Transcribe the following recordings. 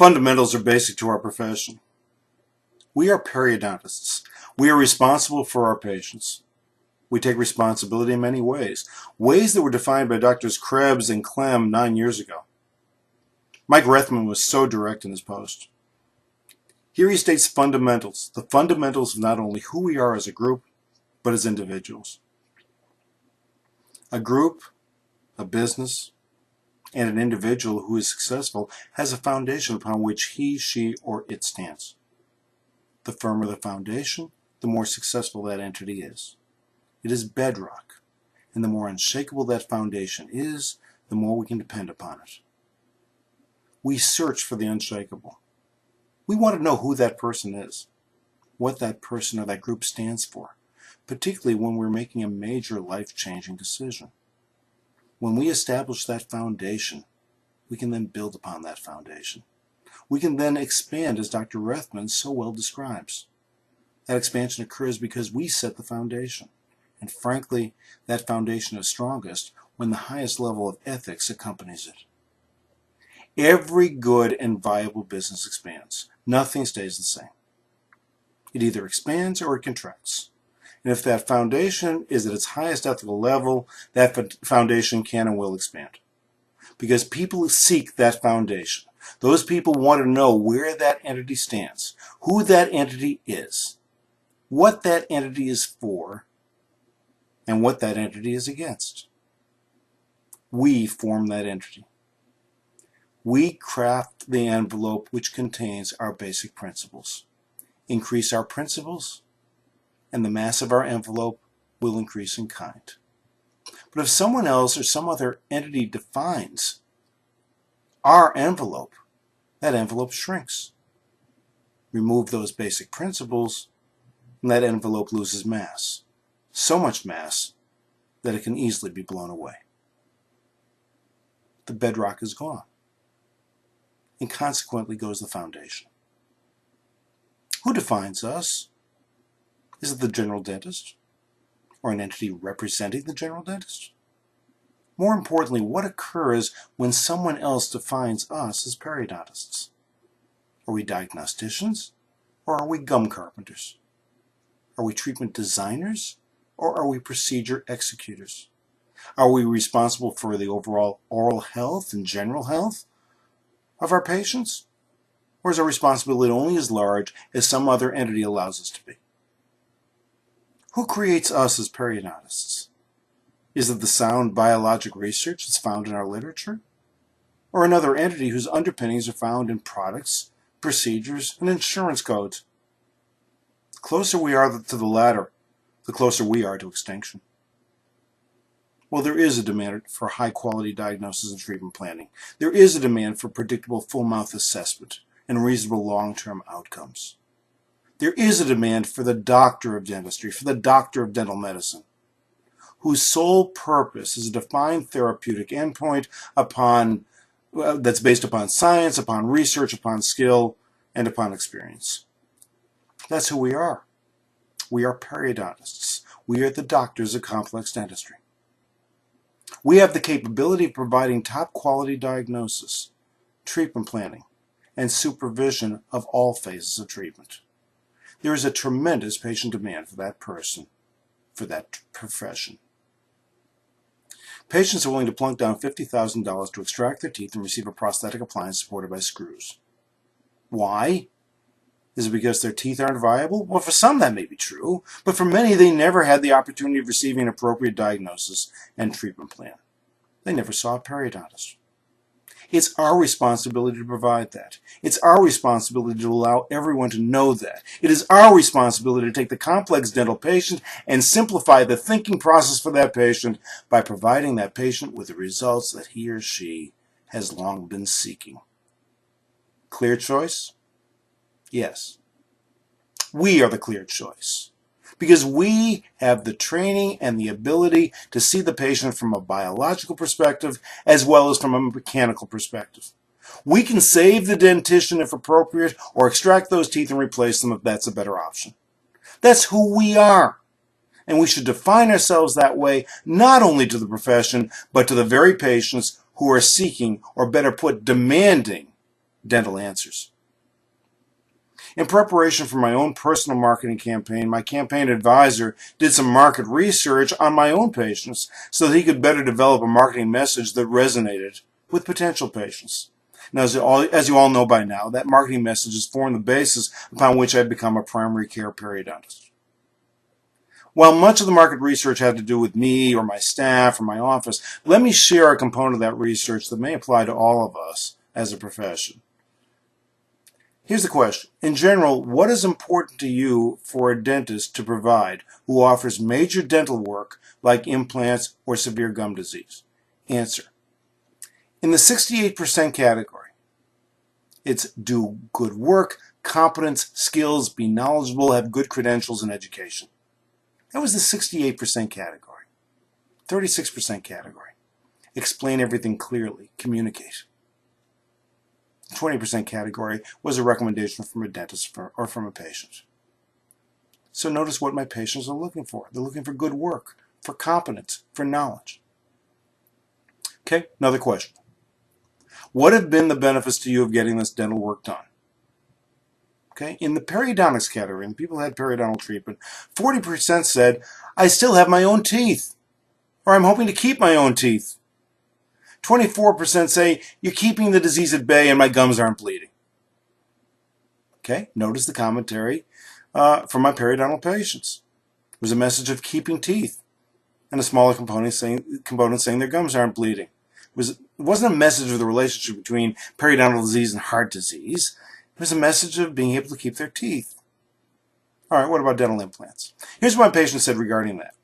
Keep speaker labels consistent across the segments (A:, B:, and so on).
A: Fundamentals are basic to our profession. We are periodontists. We are responsible for our patients. We take responsibility in many ways that were defined by Drs. Krebs and Clem 9 years ago. Mike Rethman was so direct in his post. Here he states fundamentals, the fundamentals of not only who we are as a group, but as individuals. A group, a business, and an individual who is successful has a foundation upon which he, she, or it stands. The firmer the foundation, the more successful that entity is. It is bedrock, and the more unshakable that foundation is, the more we can depend upon it. We search for the unshakable. We want to know who that person is, what that person or that group stands for, particularly when we're making a major life-changing decision. When we establish that foundation, we can then build upon that foundation. We can then expand, as Dr. Rethman so well describes. That expansion occurs because we set the foundation. And frankly, that foundation is strongest when the highest level of ethics accompanies it. Every good and viable business expands. Nothing stays the same. It either expands or it contracts. And if that foundation is at its highest ethical level, that foundation can and will expand. Because people seek that foundation. Those people want to know where that entity stands, who that entity is, what that entity is for, and what that entity is against. We form that entity. We craft the envelope which contains our basic principles. Increase our principles, and the mass of our envelope will increase in kind. But if someone else or some other entity defines our envelope, that envelope shrinks. Remove those basic principles, and that envelope loses mass. So much mass that it can easily be blown away. The bedrock is gone, and consequently goes the foundation. Who defines us? Is it the general dentist, or an entity representing the general dentist? More importantly, what occurs when someone else defines us as periodontists? Are we diagnosticians, or are we gum carpenters? Are we treatment designers, or are we procedure executors? Are we responsible for the overall oral health and general health of our patients? Or is our responsibility only as large as some other entity allows us to be? Who creates us as periodontists? Is it the sound biologic research that's found in our literature? Or another entity whose underpinnings are found in products, procedures, and insurance codes? The closer we are to the latter, the closer we are to extinction. Well, there is a demand for high-quality diagnosis and treatment planning. There is a demand for predictable full-mouth assessment and reasonable long-term outcomes. There is a demand for the doctor of dentistry, for the doctor of dental medicine, whose sole purpose is a defined therapeutic endpoint that's based upon science, upon research, upon skill, and upon experience. That's who we are. We are periodontists. We are the doctors of complex dentistry. We have the capability of providing top-quality diagnosis, treatment planning, and supervision of all phases of treatment. There is a tremendous patient demand for that person, for that profession. Patients are willing to plunk down $50,000 to extract their teeth and receive a prosthetic appliance supported by screws. Why? Is it because their teeth aren't viable? Well, for some that may be true, but for many they never had the opportunity of receiving an appropriate diagnosis and treatment plan. They never saw a periodontist. It's our responsibility to provide that. It's our responsibility to allow everyone to know that. It is our responsibility to take the complex dental patient and simplify the thinking process for that patient by providing that patient with the results that he or she has long been seeking. Clear choice? Yes. We are the clear choice, because we have the training and the ability to see the patient from a biological perspective as well as from a mechanical perspective. We can save the dentition if appropriate, or extract those teeth and replace them if that's a better option. That's who we are. And we should define ourselves that way, not only to the profession, but to the very patients who are seeking, or better put, demanding, dental answers. In preparation for my own personal marketing campaign, my campaign advisor did some market research on my own patients so that he could better develop a marketing message that resonated with potential patients. Now, as you all know by now, that marketing message has formed the basis upon which I've become a primary care periodontist. While much of the market research had to do with me or my staff or my office, let me share a component of that research that may apply to all of us as a profession. Here's the question. In general, what is important to you for a dentist to provide who offers major dental work like implants or severe gum disease? Answer. In the 68% category, it's do good work, competence, skills, be knowledgeable, have good credentials and education. That was the 68% category. 36% category. Explain everything clearly. Communicate. 20% category was a recommendation from a dentist or from a patient. So notice what my patients are looking for. They're looking for good work, for competence, for knowledge. Okay, another question. What have been the benefits to you of getting this dental work done? Okay, in the periodontics category, and people had periodontal treatment, 40% said, I still have my own teeth, or I'm hoping to keep my own teeth. 24% say, you're keeping the disease at bay and my gums aren't bleeding. Okay, notice the commentary from my periodontal patients. It was a message of keeping teeth and a smaller component saying their gums aren't bleeding. It wasn't a message of the relationship between periodontal disease and heart disease. It was a message of being able to keep their teeth. All right, what about dental implants? Here's what my patient said regarding that.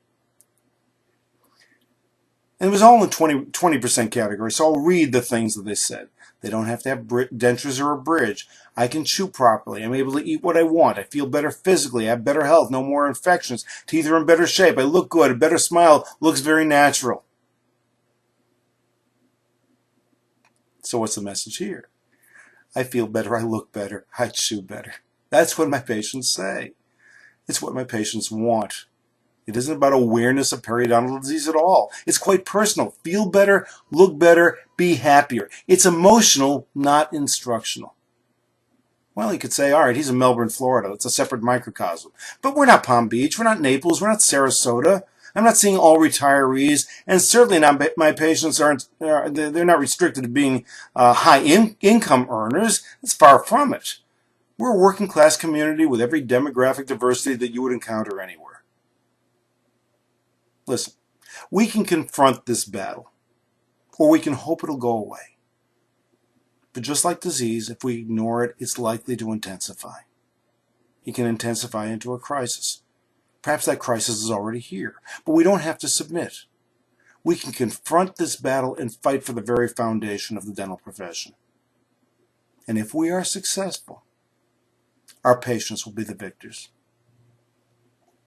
A: And it was all in the 20% category, so I'll read the things that they said. They don't have to have dentures or a bridge. I can chew properly. I'm able to eat what I want. I feel better physically. I have better health. No more infections. Teeth are in better shape. I look good. A better smile looks very natural. So what's the message here? I feel better. I look better. I chew better. That's what my patients say. It's what my patients want. It isn't about awareness of periodontal disease at all. It's quite personal. Feel better, look better, be happier. It's emotional, not instructional. Well, you could say, all right, he's in Melbourne, Florida. It's a separate microcosm. But we're not Palm Beach. We're not Naples. We're not Sarasota. I'm not seeing all retirees, and certainly not my patients they're not restricted to being high income earners. It's far from it. We're a working class community with every demographic diversity that you would encounter anywhere. Listen, we can confront this battle, or we can hope it'll go away. But just like disease, if we ignore it, it's likely to intensify. It can intensify into a crisis. Perhaps that crisis is already here, but we don't have to submit. We can confront this battle and fight for the very foundation of the dental profession. And if we are successful, our patients will be the victors.